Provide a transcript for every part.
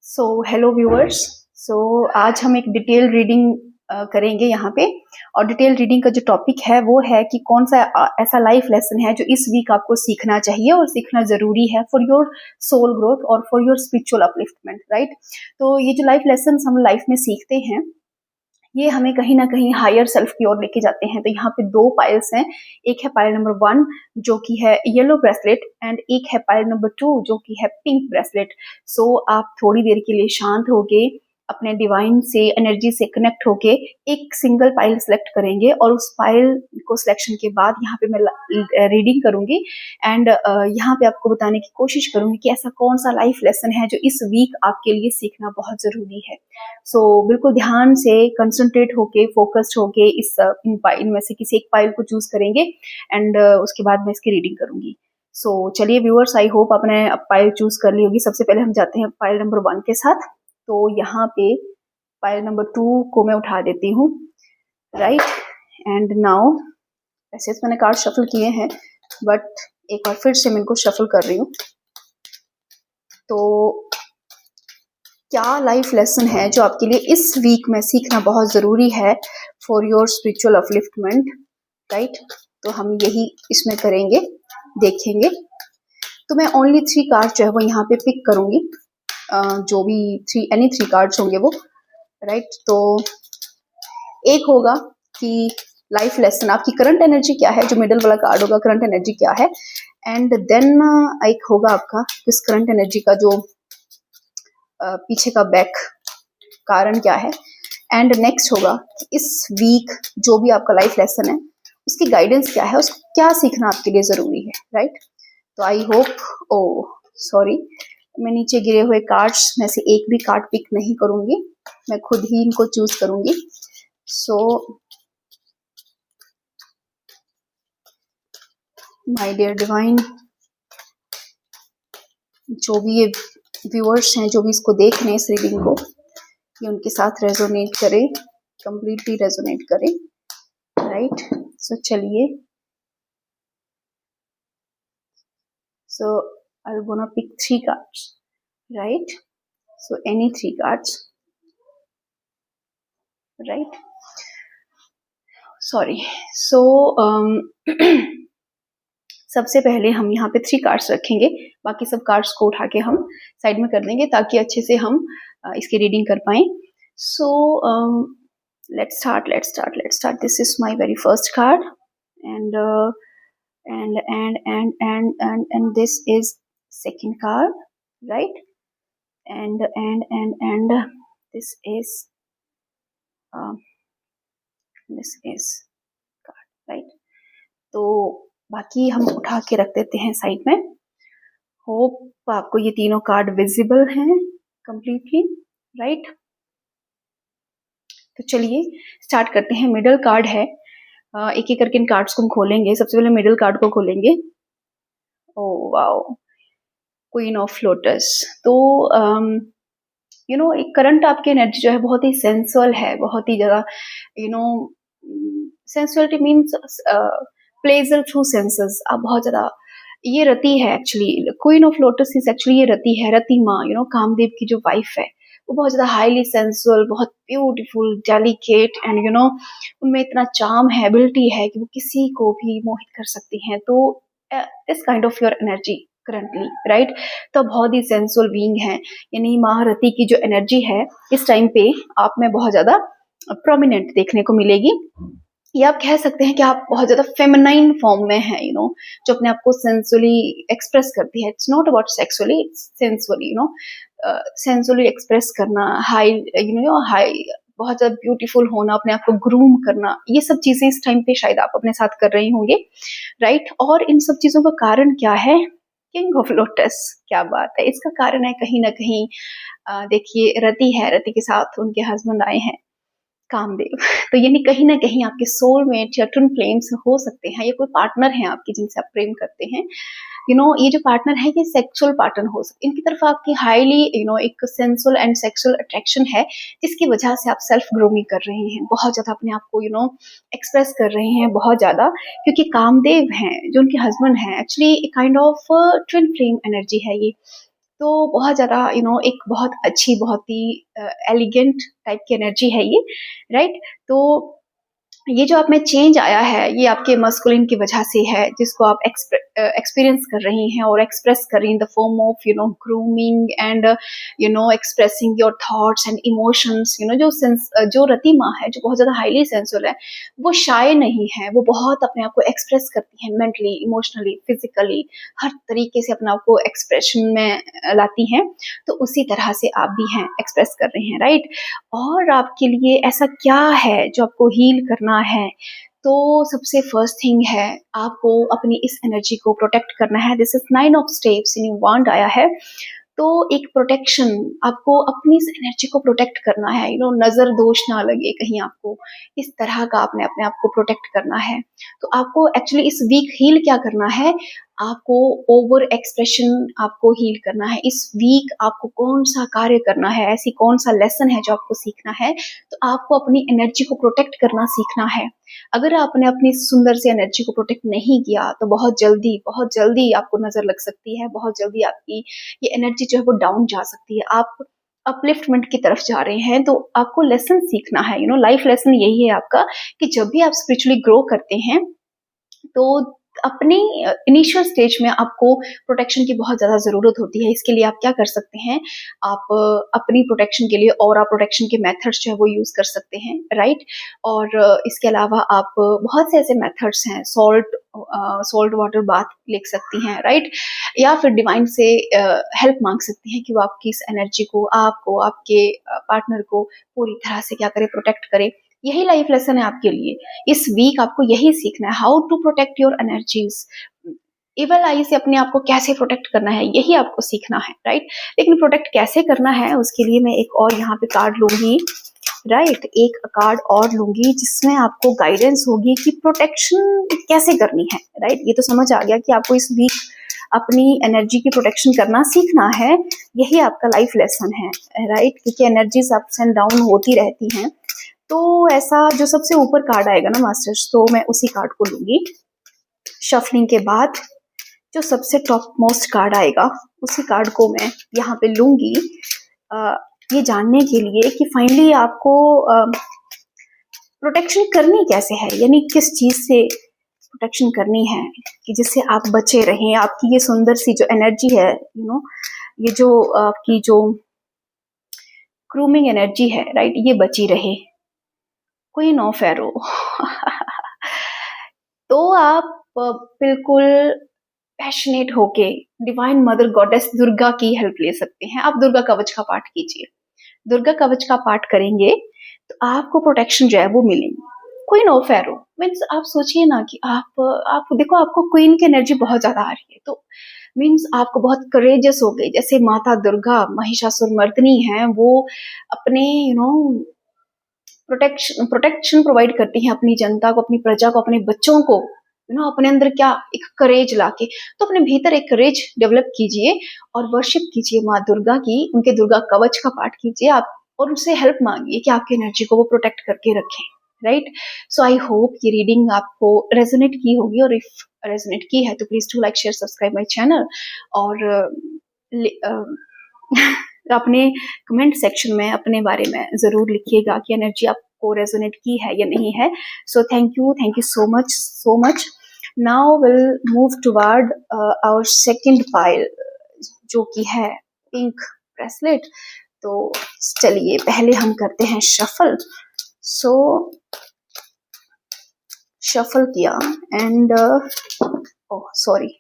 So hello viewers. आज हम एक डिटेल रीडिंग करेंगे यहाँ पे। और डिटेल रीडिंग का जो टॉपिक है वो है कि कौन सा ऐसा लाइफ लेसन है जो इस वीक आपको सीखना चाहिए और सीखना जरूरी है फॉर योर सोल ग्रोथ और for your spiritual upliftment, right. तो ये जो लाइफ लेसन हम लाइफ में सीखते हैं ये हमें कहीं ना कहीं हायर सेल्फ की ओर लेके जाते हैं। तो यहाँ पे दो पाइल्स हैं, एक है पाइल नंबर 1 जो कि है येलो ब्रेसलेट एंड एक है पाइल नंबर 2 जो कि है पिंक ब्रेसलेट। सो आप थोड़ी देर के लिए शांत होके अपने डिवाइन से एनर्जी से कनेक्ट होके एक सिंगल पाइल सेलेक्ट करेंगे और उस पाइल को सिलेक्शन के बाद यहाँ पे मैं रीडिंग करूंगी एंड यहाँ पे आपको बताने की कोशिश करूंगी कि ऐसा कौन सा लाइफ लेसन है जो इस वीक आपके लिए सीखना बहुत जरूरी है। सो बिल्कुल ध्यान से कंसंट्रेट होके फोकस्ड होके इनमें से किसी एक पाइल को चूज करेंगे एंड उसके बाद मैं इसकी रीडिंग करूंगी। सो चलिए व्यूअर्स, आई होप आपने पाइल चूज कर ली होगी। सबसे पहले हम जाते हैं पाइल नंबर 1 के साथ। तो यहाँ पे पाइल नंबर 2 को मैं उठा देती हूँ, राइट। एंड नाउ वैसे मैंने कार्ड शफल किए हैं बट एक बार फिर से मैं इनको शफल कर रही हूँ। तो क्या लाइफ लेसन है जो आपके लिए इस वीक में सीखना बहुत जरूरी है for your spiritual upliftment, right. तो हम यही इसमें करेंगे, देखेंगे। तो मैं ओनली 3 कार्ड जो है वो यहाँ पे पिक करूंगी, जो भी एनी 3 कार्ड्स होंगे वो, राइट। तो एक होगा कि लाइफ लेसन आपकी करंट एनर्जी क्या है, जो मिडल वाला कार्ड होगा करंट एनर्जी क्या है। एंड देन एक होगा आपका इस करंट एनर्जी का जो पीछे का बैक कारण क्या है। एंड नेक्स्ट होगा कि इस वीक जो भी आपका लाइफ लेसन है उसकी गाइडेंस क्या है, उसको क्या सीखना आपके लिए जरूरी है, राइट। तो आई होप सॉरी, मैं नीचे गिरे हुए कार्ड्स में से एक भी कार्ड पिक नहीं करूंगी, मैं खुद ही इनको चूज करूंगी। सो माय डियर डिवाइन, जो भी ये व्यूअर्स हैं जो भी इसको देख रहे हैं इस रीडिंग को, ये उनके साथ रेजोनेट करे, कंप्लीटली रेजोनेट करे, राइट। सो चलिए, सो I'll gonna pick 3 cards, right? So any 3 cards, right? Sorry. So सबसे पहले हम यहाँ पे 3 कार्ड्स रखेंगे, बाकी सब कार्ड्स को उठा के हम साइड में कर देंगे ताकि अच्छे से हम इसकी रीडिंग कर पाए। सो let's start. This is my very first card and this is second card, right? And this is card, right? तो बाकी हम उठा के रख देते हैं साइड में। होप आपको ये तीनों कार्ड विजिबल हैं कंप्लीटली, राइट। तो चलिए स्टार्ट करते हैं। मिडल कार्ड है, एक एक करके इन कार्ड्स को हम खोलेंगे। सबसे पहले मिडल कार्ड को खोलेंगे। Oh wow, queen of lotus. तो एक करंट आपकी एनर्जी जो है बहुत ही सेंसुअल है, बहुत ही ज्यादा sensuality means pleasure through senses. आप बहुत ज्यादा, ये रति है actually. Queen of lotus is actually ये रति है, रति माँ, कामदेव की जो वाइफ है, वो बहुत ज्यादा हाईली सेंसुअल, बहुत ब्यूटीफुल, डेलिकेट एंड उनमें इतना चार्म है, एबिलिटी है कि वो किसी को भी मोहित कर सकती हैं। तो this kind of your energy currently, right. तो बहुत ही सेंसुअल बीइंग है, यानी महारथी की जो एनर्जी है इस टाइम पे आप में बहुत ज्यादा प्रोमिनेंट देखने को मिलेगी। या आप कह सकते हैं कि आप बहुत ज्यादा फेमिनाइन फॉर्म में हैं, जो अपने आप को सेंसुअली एक्सप्रेस करती है। It's not about sexually, it's sensually, sensually express करना, हाई हाई, बहुत ज्यादा ब्यूटीफुल होना, अपने आप को ग्रूम करना, ये सब चीजें इस टाइम पे शायद आप अपने साथ कर रही होंगे, राइट। और इन सब चीजों का कारण क्या है? King of lotus. क्या बात है, इसका कारण है कहीं ना कहीं देखिए रति है, रति के साथ उनके हस्बैंड आए हैं कामदेव। तो यानी कहीं ना कहीं आपके सोलमेट या ट्विन फ्लेम्स हो सकते हैं, या कोई पार्टनर है आपकी जिनसे आप प्रेम करते हैं। ये जो पार्टनर है ये सेक्सुअल पार्टनर हो सकते, इनकी तरफ आपकी हाईली एक सेंसुअल एंड सेक्सुअल अट्रैक्शन है, जिसकी वजह से आप सेल्फ ग्रूमिंग कर रहे हैं, बहुत ज्यादा अपने आप को एक्सप्रेस कर रहे हैं, बहुत ज्यादा। क्योंकि कामदेव हैं जो उनके हस्बैंड हैं, actually kind of twin flame energy है ये। तो बहुत ज़्यादा एक बहुत अच्छी, बहुत ही एलिगेंट टाइप की एनर्जी है ये, राइट? तो ये जो आप में चेंज आया है, ये आपके मस्कुलिन की वजह से है, जिसको आप एक्सपीरियंस कर रही हैं और एक्सप्रेस कर रही हैं in the form of grooming and expressing your thoughts and emotions. जो रति माँ है, जो बहुत ज़्यादा हाईली सेंसुअल है, वो शाय नहीं है, वो बहुत अपने आप को एक्सप्रेस करती है, मेंटली, इमोशनली, फिजिकली, हर तरीके से अपने आप को एक्सप्रेशन में लाती हैं। तो उसी तरह से आप भी हैं, एक्सप्रेस कर रहे हैं, राइट? और आपके लिए ऐसा क्या है जो आपको हील करना है? तो सबसे फर्स्ट थिंग है, आपको अपनी इस एनर्जी को प्रोटेक्ट करना है। This is 9 of steps in your wand आया है। तो एक प्रोटेक्शन, आपको अपनी इस एनर्जी को प्रोटेक्ट करना है। नजर दोष ना लगे कहीं आपको, इस तरह का आपने अपने आप को प्रोटेक्ट करना है। तो आपको एक्चुअली इस वीक हील क्या करना है? आपको ओवर एक्सप्रेशन आपको हील करना है। इस वीक आपको कौन सा कार्य करना है, ऐसी कौन सा लेसन है जो आपको सीखना है? तो आपको अपनी एनर्जी को प्रोटेक्ट करना सीखना है। अगर आपने अपनी सुंदर सी एनर्जी को प्रोटेक्ट नहीं किया, तो बहुत जल्दी आपको नजर लग सकती है, बहुत जल्दी आपकी ये एनर्जी जो है वो डाउन जा सकती है। आप अपलिफ्टमेंट की तरफ जा रहे हैं, तो आपको लेसन सीखना है। लाइफ लेसन यही है आपका, कि जब भी आप स्पिरिचुअली ग्रो करते हैं, तो अपने इनिशियल स्टेज में आपको प्रोटेक्शन की बहुत ज़्यादा ज़रूरत होती है। इसके लिए आप क्या कर सकते हैं? आप अपनी प्रोटेक्शन के लिए ऑरा प्रोटेक्शन के मेथड्स जो है वो यूज़ कर सकते हैं, राइट? और इसके अलावा आप बहुत से ऐसे मेथड्स हैं, सॉल्ट वाटर बाथ लिख सकती हैं, राइट? या फिर डिवाइन से हेल्प मांग सकती हैं कि वो आपकी इस एनर्जी को, आपको, आपके पार्टनर को पूरी तरह से क्या करे, प्रोटेक्ट करे। यही लाइफ लेसन है आपके लिए। इस वीक आपको यही सीखना है, how to protect your energies. Evil eye से अपने आप को कैसे प्रोटेक्ट करना है, यही आपको सीखना है, राइट? लेकिन प्रोटेक्ट कैसे करना है, उसके लिए मैं एक और यहाँ पे कार्ड लूंगी, राइट? एक कार्ड और लूंगी जिसमें आपको गाइडेंस होगी कि प्रोटेक्शन कैसे करनी है, राइट? ये तो समझ आ गया कि आपको इस वीक अपनी एनर्जी की प्रोटेक्शन करना सीखना है। यही आपका लाइफ लेसन है, राइट? क्योंकि एनर्जीज अप्स एंड डाउन होती रहती हैं। तो ऐसा जो सबसे ऊपर कार्ड आएगा ना मास्टर्स, तो मैं उसी कार्ड को लूंगी। शफलिंग के बाद जो सबसे टॉप मोस्ट कार्ड आएगा, उसी कार्ड को मैं यहाँ पे लूंगी, ये जानने के लिए कि फाइनली आपको प्रोटेक्शन करनी कैसे है, यानी किस चीज से प्रोटेक्शन करनी है कि जिससे आप बचे रहें, आपकी ये सुंदर सी जो एनर्जी है, ये जो आपकी जो ग्रूमिंग एनर्जी है, राइट, ये बची रहे। क्वीन ऑफ एरो तो आप बिल्कुल पैशनेट होके डिवाइन मदर गॉडेस दुर्गा की हेल्प ले सकते हैं। आप दुर्गा कवच का पाठ कीजिए। दुर्गा कवच का पाठ करेंगे तो आपको प्रोटेक्शन जो है वो मिलेगी। क्वीन ऑफ एरो मीन्स आप सोचिए ना कि आप देखो, आपको क्वीन की एनर्जी बहुत ज्यादा आ रही है, तो मीन्स आपको बहुत करेजियस हो गई। जैसे माता दुर्गा महिषासुर मर्दिनी है, वो अपने प्रोटेक्शन प्रोवाइड करती हैं अपनी जनता को, अपनी प्रजा को, अपने बच्चों को। अपने अंदर क्या एक करेज लाके, तो अपने भीतर एक करेज डेवलप कीजिए और वर्शिप कीजिए माँ दुर्गा की, उनके दुर्गा कवच का पाठ कीजिए आप, और उनसे हेल्प मांगिए कि आपकी एनर्जी को वो प्रोटेक्ट करके रखें, राइट? सो आई होप ये रीडिंग आपको रेजोनेट की होगी, और इफ रेजोनेट की है तो please to like share subscribe my channel. और अपने कमेंट सेक्शन में अपने बारे में जरूर लिखिएगा कि एनर्जी आपको रेजोनेट की है या नहीं है। So thank you so much. Now will move toward our second pile, जो कि है पिंक ब्रेसलेट। तो चलिए पहले हम करते हैं शफल। सो शफल किया एंड ओह सॉरी,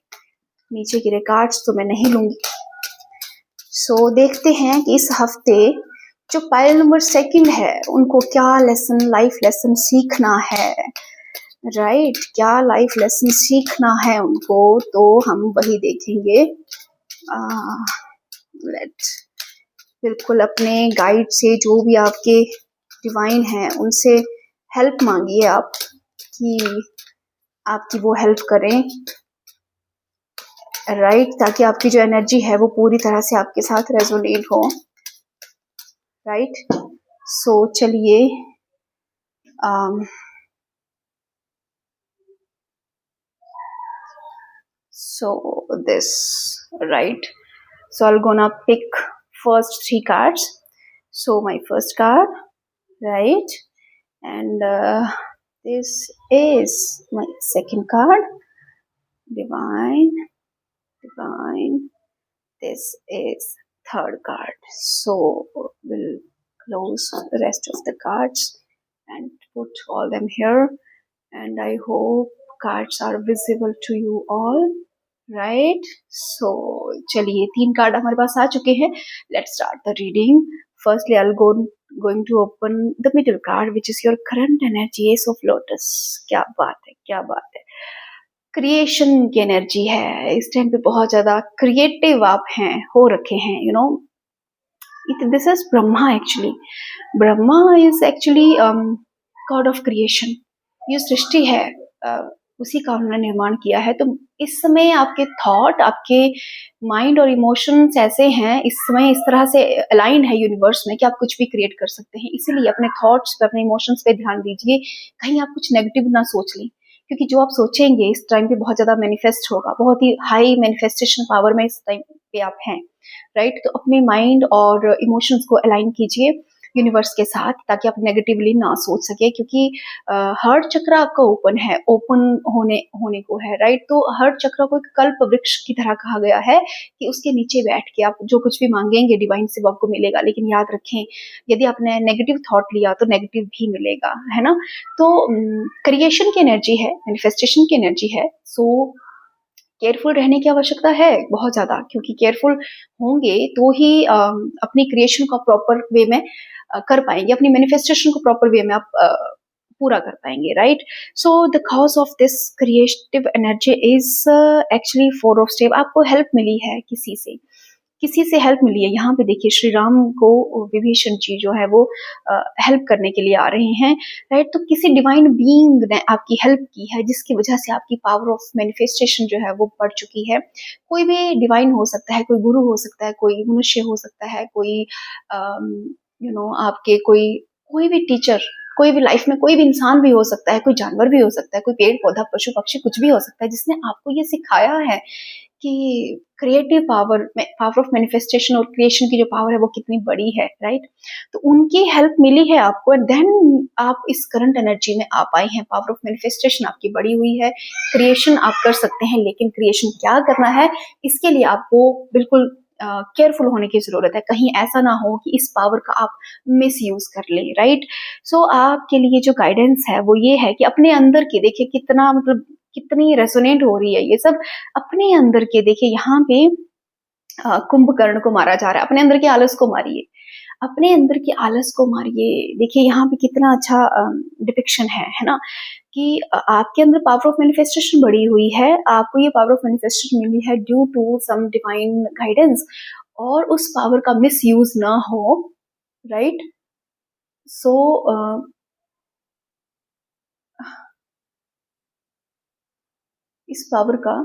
नीचे गिरे कार्ड्स तो मैं नहीं लूंगी। सो देखते हैं कि इस हफ्ते जो पाइल नंबर सेकंड है, उनको क्या लेसन, लाइफ लेसन सीखना है, राइट? क्या लाइफ लेसन सीखना है उनको, तो हम वही देखेंगे। लेट बिल्कुल अपने गाइड से, जो भी आपके डिवाइन हैं, उनसे हेल्प मांगिए आप कि आपकी वो हेल्प करें, राइट? ताकि आपकी जो एनर्जी है वो पूरी तरह से आपके साथ रेजोनेट हो, राइट? सो चलिए so this, right? So I'll gonna pick first 3 cards. So my first card, right? And this is my second card, divine, divine. This is third card. So we'll close the rest of the cards and put all them here. And I hope cards are visible to you all, right? So चलिए 3 card हमारे पास आ चुके हैं. Let's start the reading. Firstly, I'll going to open the middle card, which is your current energy, Ace of Lotus. क्या बात है, क्या बात है. क्रिएशन की एनर्जी है इस टाइम पे. बहुत ज्यादा क्रिएटिव आप हैं, हो रखे हैं, you know. This is Brahma actually. Brahma is actually God of creation. ये सृष्टि है, उसी का उन्होंने निर्माण किया है. तो इस समय आपके थॉट, आपके माइंड और इमोशंस ऐसे हैं, इस समय इस तरह से अलाइंड है यूनिवर्स में कि आप कुछ भी क्रिएट कर सकते हैं. इसीलिए अपने थॉट्स पे, अपने इमोशंस पे ध्यान दीजिए. कहीं आप कुछ नेगेटिव ना सोच लें, क्योंकि जो आप सोचेंगे इस टाइम पे बहुत ज्यादा मैनिफेस्ट होगा. बहुत ही हाई मैनिफेस्टेशन पावर में इस टाइम पे आप हैं, राइट? तो अपने माइंड और इमोशंस को अलाइन कीजिए यूनिवर्स के साथ, ताकि आप नेगेटिवली ना सोच सके. क्योंकि हार्ट चक्र आपका ओपन है, ओपन होने को है, राइट? तो हार्ट चक्र को एक कल्प वृक्ष की तरह कहा गया है कि उसके नीचे बैठ के आप जो कुछ भी मांगेंगे डिवाइन से वो आपको मिलेगा. लेकिन याद रखें, यदि आपने नेगेटिव थॉट लिया तो नेगेटिव भी मिलेगा, है ना? तो क्रिएशन की एनर्जी है, मैनिफेस्टेशन की एनर्जी है. सो केयरफुल रहने की आवश्यकता है बहुत ज्यादा, क्योंकि केयरफुल होंगे तो ही अपनी क्रिएशन को प्रॉपर वे में कर पाएंगे, अपनी मैनिफेस्टेशन को प्रॉपर वे में आप पूरा कर पाएंगे, right? So the cause of this creative energy is actually 4 of step. आपको हेल्प मिली है किसी से हेल्प मिली है. यहाँ पे देखिए, श्री राम को विभीषण जी जो है वो हेल्प करने के लिए आ रहे हैं, राइट? तो किसी डिवाइन बीइंग ने आपकी हेल्प की है, जिसकी वजह से आपकी पावर ऑफ मैनिफेस्टेशन जो है वो बढ़ चुकी है. कोई भी डिवाइन हो सकता है, कोई गुरु हो सकता है, कोई मनुष्य हो सकता है, कोई आपके कोई भी टीचर, कोई भी लाइफ में कोई भी इंसान भी हो सकता है, कोई जानवर भी हो सकता है, कोई पेड़ पौधा पशु पक्षी कुछ भी हो सकता है, जिसने आपको ये सिखाया है कि क्रिएटिव पावर ऑफ मैनिफेस्टेशन और क्रिएशन की जो पावर है वो कितनी बड़ी है, राइट? तो उनकी हेल्प मिली है आपको, एंड देन आप इस करंट एनर्जी में आ पाए हैं. पावर ऑफ मैनिफेस्टेशन आपकी बड़ी हुई है, क्रिएशन आप कर सकते हैं. लेकिन क्रिएशन क्या करना है, इसके लिए आपको बिल्कुल केयरफुल होने की जरूरत है. कहीं ऐसा ना हो कि इस पावर का आप मिस यूज कर ले, राइट? सो आपके लिए जो गाइडेंस है वो ये है कि अपने अंदर के देखिए कितना, मतलब कितनी रेजोनेट हो रही है ये सब. अपने अंदर के देखिए, यहाँ पे कुंभकर्ण को मारा जा रहा है. अपने अंदर के आलस को मारिए, अपने अंदर के आलस को मारिए. देखिए यहाँ पे कितना अच्छा डिपिक्शन है ना, कि आपके अंदर पावर ऑफ मैनिफेस्टेशन बढ़ी हुई है. आपको ये पावर ऑफ मैनिफेस्टेशन मिली है due to some divine guidance, और उस पावर का मिस यूज ना हो, राइट? सो इस पावर का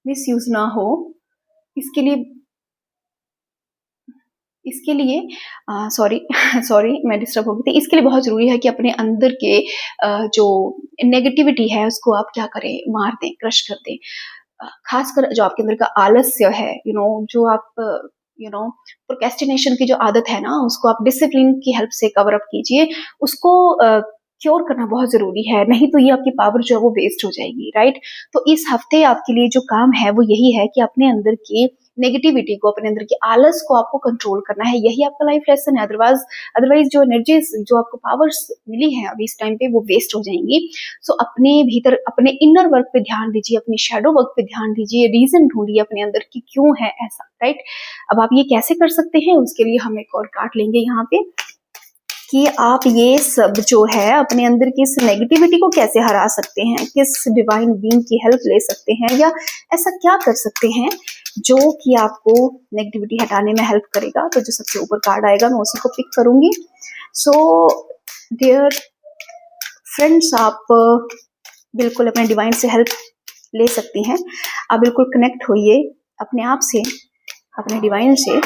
मिस यूज ना हो, इसके लिए सॉरी मैं डिस्टर्ब हो गई थी. इसके लिए बहुत जरूरी है कि अपने अंदर के जो नेगेटिविटी है उसको आप क्या करें, मार दें, क्रश कर दें. खासकर जो आपके अंदर का आलस्य है, जो आप प्रोक्रेस्टिनेशन की जो आदत है ना, उसको आप डिसिप्लिन की हेल्प से कवर अप कीजिए. उसको क्योर करना बहुत जरूरी है, नहीं तो ये आपकी पावर जो है वो वेस्ट हो जाएगी, राइट? तो इस हफ्ते आपके लिए जो काम है वो यही है कि अपने अंदर की नेगेटिविटी को, अपने अंदर के आलस को आपको कंट्रोल करना है. यही आपका लाइफ लेसन है. अदरवाइज जो एनर्जीज, जो आपको पावर्स मिली है अभी इस टाइम पे, वो वेस्ट हो जाएंगी. सो अपने भीतर, अपने इनर वर्क पे ध्यान दीजिए, अपनी शैडो वर्क पे ध्यान दीजिए. रीजन ढूंढिए अपने अंदर की क्यों है ऐसा, राइट? अब आप ये कैसे कर सकते हैं, उसके लिए हम एक और कार्ड लेंगे यहाँ पे, कि आप ये सब जो है अपने अंदर की इस नेगेटिविटी को कैसे हरा सकते हैं, किस डिवाइन बीइंग की हेल्प ले सकते हैं, या ऐसा क्या कर सकते हैं जो कि आपको नेगेटिविटी हटाने में हेल्प करेगा. तो जो सबसे ऊपर कार्ड आएगा मैं उसी को पिक करूंगी. सो डियर फ्रेंड्स, आप बिल्कुल अपने डिवाइन से हेल्प ले सकती हैं. आप बिल्कुल कनेक्ट होइए अपने आप से, अपने डिवाइन से,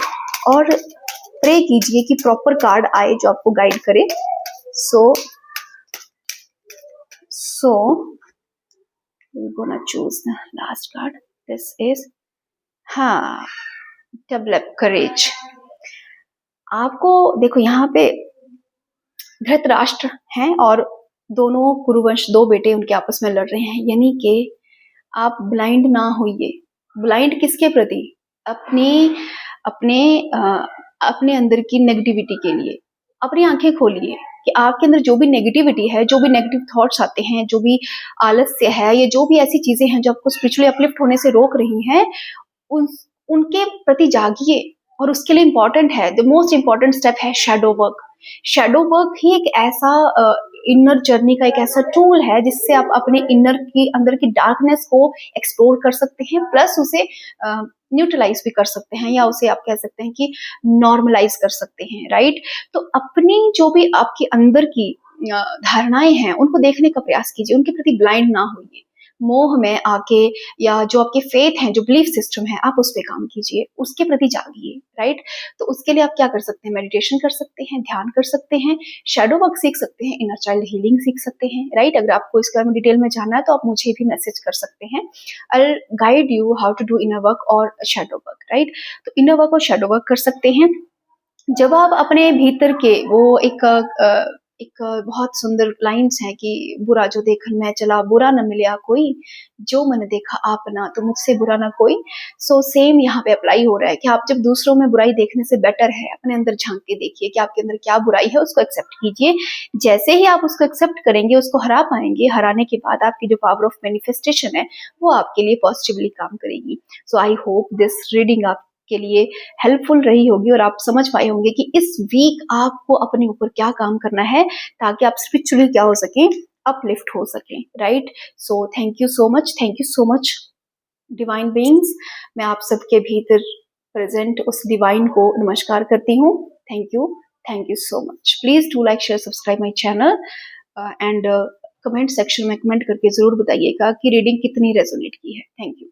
और प्रे कीजिए कि प्रॉपर कार्ड आए जो आपको गाइड करे. सो we're gonna choose the last card. This is हाँ, डेवलप करेज। आपको देखो यहाँ पे धृतराष्ट्र हैं और दोनों कुरुवंश, दो बेटे उनके आपस में लड़ रहे हैं, यानी कि आप ब्लाइंड ना होइए। ब्लाइंड किसके प्रति? अपनी अपने अपने अंदर की नेगेटिविटी के लिए अपनी आंखें खोलिए कि आपके अंदर जो भी नेगेटिविटी है, जो भी नेगेटिव थॉट्स आते हैं, जो भी आलस्य है, या जो भी ऐसी चीजें हैं जो आपको स्पिरिचुअली अपलिफ्ट होने से रोक रही हैं, उन उनके प्रति जागिए। और उसके लिए इम्पोर्टेंट है, द मोस्ट इम्पोर्टेंट स्टेप है शैडो वर्क। शैडो वर्क ही एक ऐसा इनर जर्नी का एक ऐसा टूल है जिससे आप अपने इनर की अंदर की डार्कनेस को एक्सप्लोर कर सकते हैं, प्लस उसे न्यूट्रलाइज भी कर सकते हैं, या उसे आप कह सकते हैं कि नॉर्मलाइज कर सकते हैं, राइट। तो अपनी जो भी आपके अंदर की धारणाएं हैं उनको देखने का प्रयास कीजिए, उनके प्रति ब्लाइंड ना होइए। मोह में आके, या जो आपके फेथ हैं, जो बिलीफ सिस्टम है, आप उस पे काम कीजिए, उसके प्रति जागिए, राइट। तो उसके लिए आप क्या कर सकते हैं? मेडिटेशन कर सकते हैं, ध्यान कर सकते हैं, शैडो वर्क सीख सकते हैं, इनर चाइल्ड हीलिंग सीख सकते हैं, राइट। अगर आपको इसके बारे में डिटेल में जानना है तो आप मुझे भी मैसेज कर सकते हैं। I will guide you how to do inner work और शैडो वर्क, राइट। तो इनर वर्क और शैडो वर्क कर सकते हैं जब आप अपने भीतर के वो एक बहुत सुंदर लाइन्स हैं कि बुरा जो देखन मैं चला, बुरा न मिलया कोई, जो मन देखा आपना, तो मुझसे बुरा ना कोई। सो सेम यहाँ पे अप्लाई हो रहा है कि आप जब दूसरों में बुराई देखने से बेटर है अपने अंदर झांक के देखिए कि आपके अंदर क्या बुराई है, उसको एक्सेप्ट कीजिए। जैसे ही आप उसको एक्सेप्ट करेंगे, उसको हरा पाएंगे, हराने के बाद आपकी जो पावर ऑफ मैनिफेस्टेशन है वो आपके लिए पॉजिटिवली काम करेगी। सो आई होप दिस रीडिंग आप के लिए हेल्पफुल रही होगी और आप समझ पाए होंगे कि इस वीक आपको अपने ऊपर क्या काम करना है ताकि आप स्पिरिचुअली क्या हो सके, अपलिफ्ट हो सके, right. So thank you so much, thank you so much divine beings. मैं आप सबके भीतर प्रेजेंट उस डिवाइन को नमस्कार करती हूँ। Thank you so much. Please do like, share, subscribe my channel and comment section में कमेंट करके जरूर बताइएगा कि रीडिंग कितनी रेजोनेट की है। Thank you.